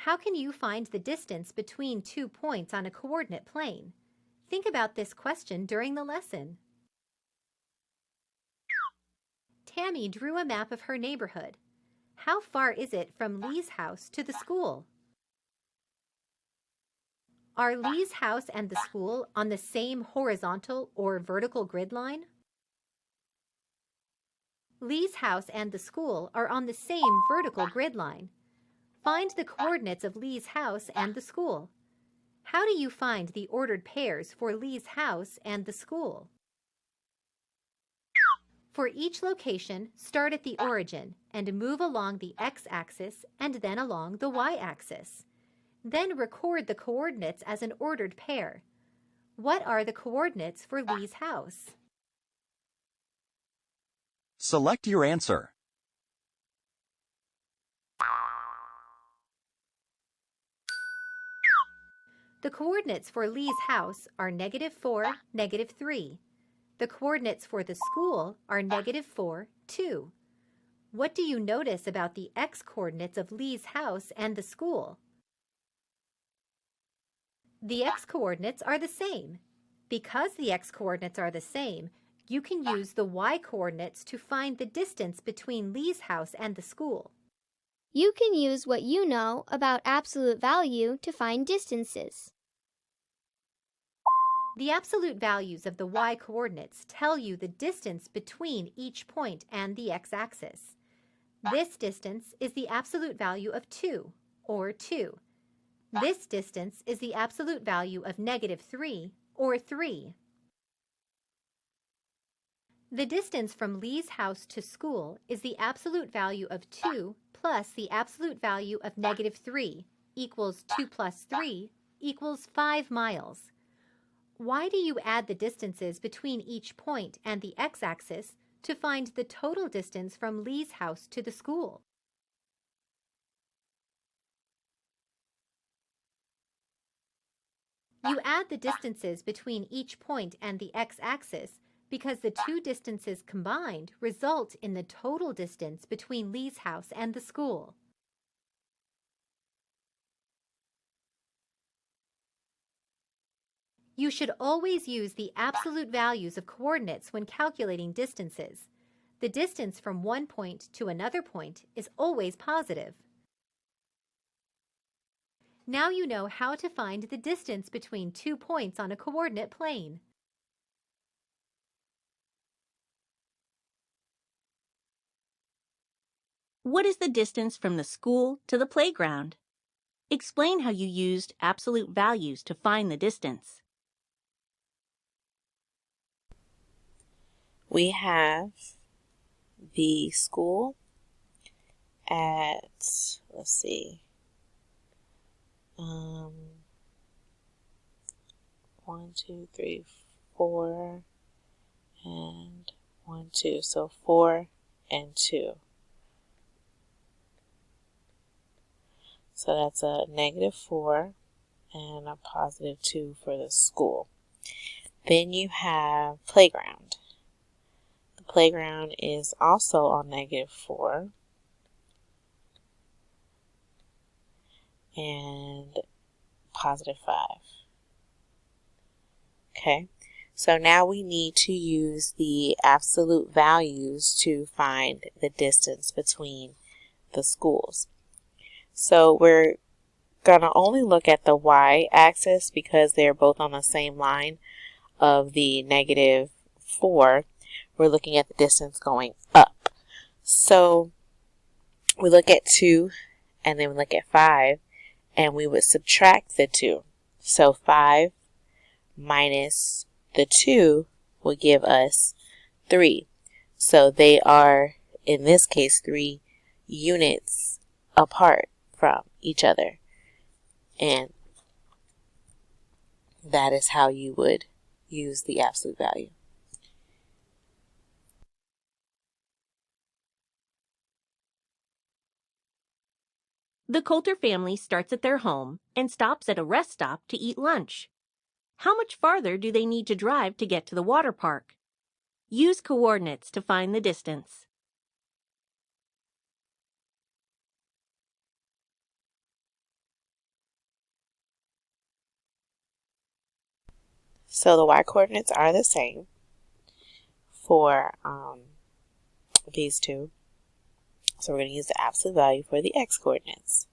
How can you find the distance between 2 points on a coordinate plane? Think about this question during the lesson. Tammy drew a map of her neighborhood. How far is it from Lee's house to the school? Are Lee's house and the school on the same horizontal or vertical grid line? Lee's house and the school are on the same vertical grid line. Find the coordinates of Lee's house and the school. How do you find the ordered pairs for Lee's house and the school? For each location, start at the origin and move along the x-axis and then along the y-axis. Then record the coordinates as an ordered pair. What are the coordinates for Lee's house? Select your answer. The coordinates for Lee's house are -4, -3. The coordinates for the school are -4, 2. What do you notice about the x-coordinates of Lee's house and the school? The x-coordinates are the same. Because the x-coordinates are the same, you can use the y-coordinates to find the distance between Lee's house and the school. You can use what you know about absolute value to find distances. The absolute values of the y-coordinates tell you the distance between each point and the x-axis. This distance is the absolute value of 2, or 2. This distance is the absolute value of -3, or 3. The distance from Lee's house to school is the absolute value of 2 plus the absolute value of -3 equals 2 plus 3 equals 5 miles. Why do you add the distances between each point and the x-axis to find the total distance from Lee's house to the school? You add the distances between each point and the x-axis because the two distances combined result in the total distance between Lee's house and the school. You should always use the absolute values of coordinates when calculating distances. The distance from one point to another point is always positive. Now you know how to find the distance between 2 points on a coordinate plane. What is the distance from the school to the playground? Explain how you used absolute values to find the distance. We have the school at, let's see, 1, 2, 3, 4, and 1, 2, so 4 and 2. So that's a -4 and a +2 for the school. Then you have playground. The playground is also on -4 and +5. Okay, so now we need to use the absolute values to find the distance between the schools. So we're going to only look at the y-axis because they're both on the same line of the -4. We're looking at the distance going up. So we look at 2 and then we look at 5 and we would subtract the 2. So 5 minus the 2 will give us 3. So they are, in this case, 3 units apart from each other. And that is how you would use the absolute value. The Coulter family starts at their home and stops at a rest stop to eat lunch. How much farther do they need to drive to get to the water park? Use coordinates to find the distance. So the y coordinates are the same for these two. So we're going to use the absolute value for the x coordinates.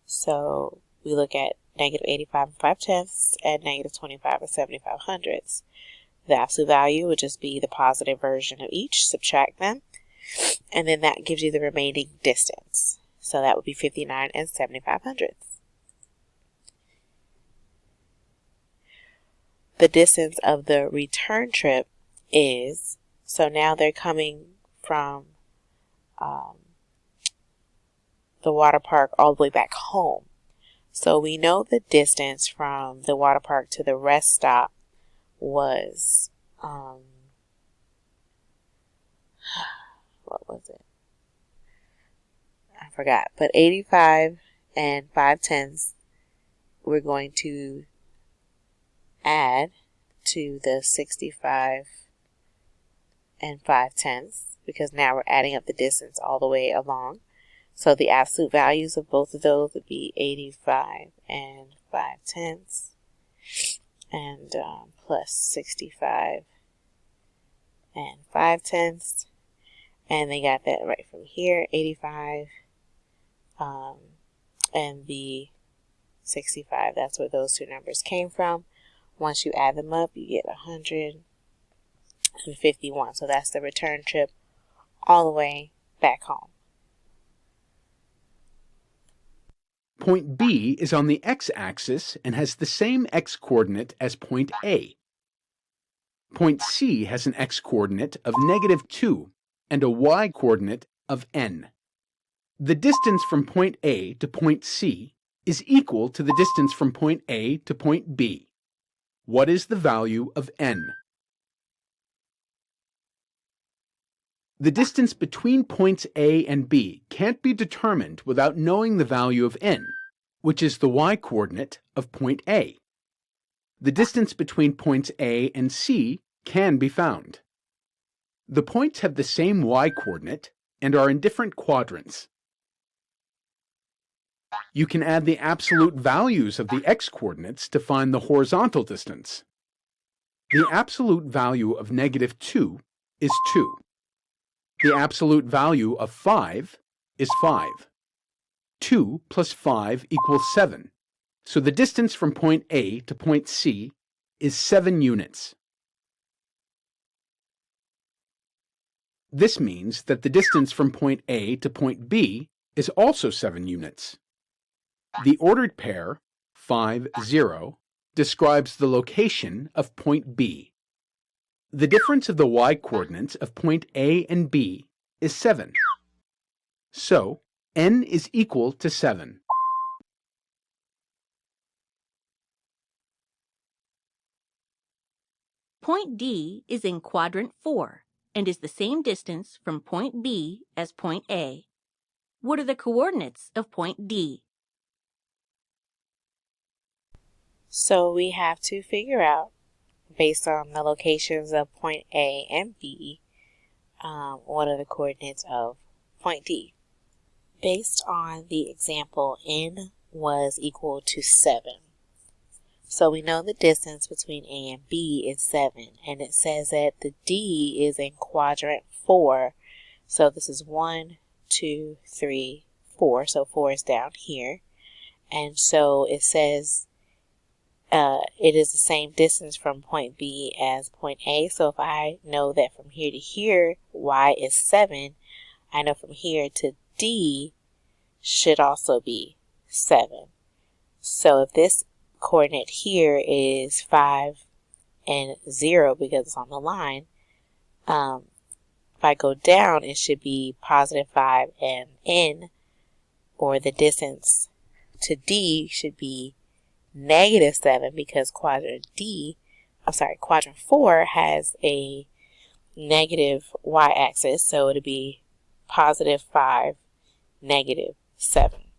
So we look at negative 85 and 5/10 and negative 25 and 75 hundredths. The absolute value would just be the positive version of each, subtract them, and then that gives you the remaining distance. So that would be 59 and 75 hundredths. The distance of the return trip is, so now they're coming from the water park all the way back home. So we know the distance from the water park to the rest stop was, what was it? I forgot, but 85 and 5/10 we're going to add to the 65 and 5/10 because now we're adding up the distance all the way along. So the absolute values of both of those would be 85 and 5/10 and plus 65 and 5/10. And they got that right from here, 85 and the 65. That's where those two numbers came from. Once you add them up, you get 151. So that's the return trip all the way back home. Point B is on the x-axis and has the same x-coordinate as point A. Point C has an x-coordinate of -2 and a y-coordinate of n. The distance from point A to point C is equal to the distance from point A to point B. What is the value of n? The distance between points A and B can't be determined without knowing the value of n, which is the y-coordinate of point A. The distance between points A and C can be found. The points have the same y-coordinate and are in different quadrants. You can add the absolute values of the x-coordinates to find the horizontal distance. The absolute value of -2 is 2. The absolute value of 5 is 5. 2 plus 5 equals 7. So the distance from point A to point C is 7 units. This means that the distance from point A to point B is also 7 units. The ordered pair, 5, 0, describes the location of point B. The difference of the y-coordinates of point A and B is 7. So, n is equal to 7. Point D is in quadrant 4 and is the same distance from point B as point A. What are the coordinates of point D? So we have to figure out, based on the locations of point A and B, what are the coordinates of point D. Based on the example, n was equal to 7. So we know the distance between A and B is 7, and it says that the D is in quadrant 4. So this is 1, 2, 3, 4. So 4 is down here. And so it says it is the same distance from point B as point A. So if I know that from here to here, y is 7, I know from here to D should also be 7. So if this coordinate here is 5 and 0 because it's on the line, if I go down, it should be positive 5 and n, or the distance to D should be -7 because quadrant 4 has a negative y-axis, so it'll be positive 5, -7.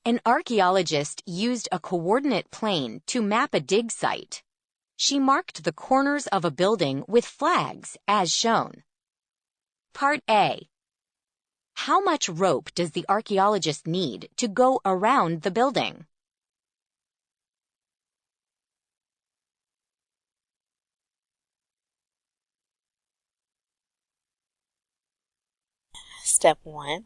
An archaeologist used a coordinate plane to map a dig site. She marked the corners of a building with flags as shown. Part A. How much rope does the archaeologist need to go around the building? Step 1,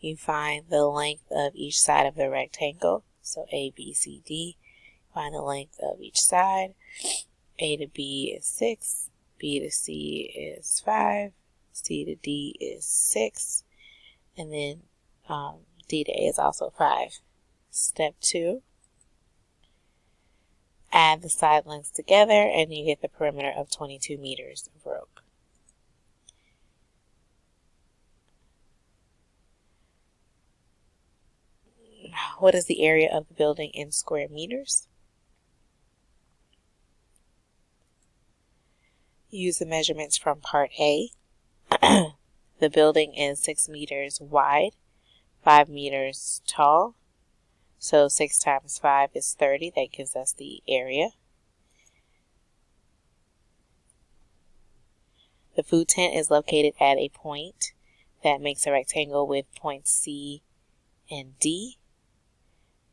you find the length of each side of the rectangle. So A, B, C, D. Find the length of each side. A to B is 6. B to C is 5. C to D is 6. And then D to A is also 5. Step 2, add the side lengths together and you get the perimeter of 22 meters of rope. What is the area of the building in square meters? Use the measurements from part A. The building is 6 meters wide, 5 meters tall. So 6 times 5 is 30. That gives us the area. The food tent is located at a point that makes a rectangle with points C and D.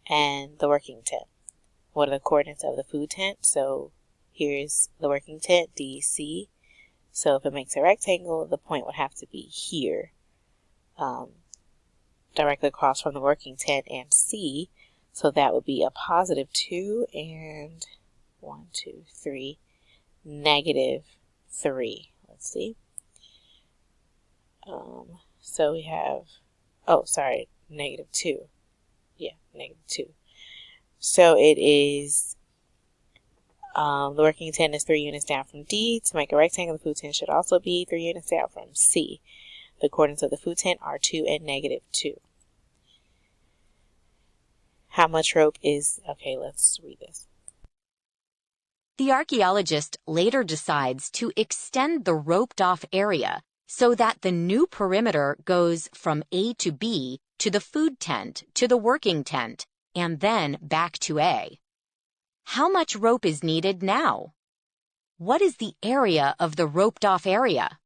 And the working tent. What are the coordinates of the food tent? So here's the working tent, DC. So if it makes a rectangle, the point would have to be here, directly across from the working tent and C. So that would be a positive 2 and 1, 2, 3, negative 3. Let's see. So we have, negative 2. Yeah, negative 2. So it is, the working tent is 3 units down from D. To make a rectangle, the food tent should also be 3 units down from C. The coordinates of the food tent are 2 and negative 2. How much rope is, okay, let's read this. The archaeologist later decides to extend the roped-off area so that the new perimeter goes from A to B to the food tent to the working tent and then back to A. How much rope is needed now? What is the area of the roped-off area?